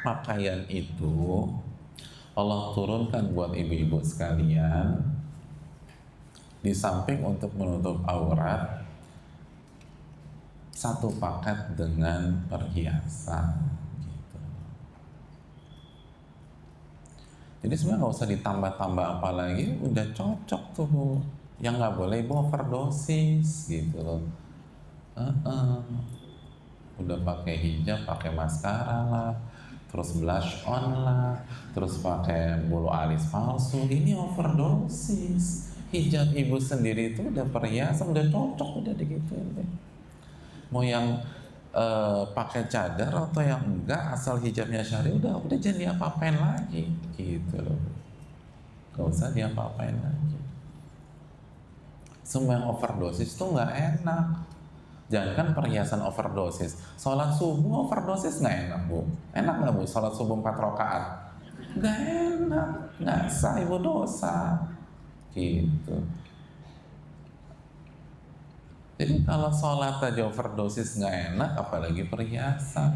pakaian itu Allah turunkan buat ibu-ibu sekalian, di samping untuk menutup aurat, satu paket dengan perhiasan gitu. Jadi sebenarnya nggak usah ditambah-tambah apa lagi, udah cocok tuh. Yang nggak boleh ibu overdosis gitu loh. Udah pakai hijab, pakai maskara lah, terus blush on lah, terus pakai bulu alis palsu, ini overdosis. Hijab ibu sendiri itu udah perhiasan, udah cocok, udah digituin deh. Mau yang pakai cadar atau yang enggak, asal hijabnya syari, udah jangan diapa-apain lagi gitu loh. Gak usah diapa-apain lagi. Semua yang overdosis tuh nggak enak. Jangankan perhiasan overdosis, sholat subuh overdosis nggak enak bu. Enak nggak bu sholat subuh 4 rakaat? Nggak enak, nggak sah, ibu dosa gitu. Jadi kalau sholat aja overdosis nggak enak, apalagi perhiasan.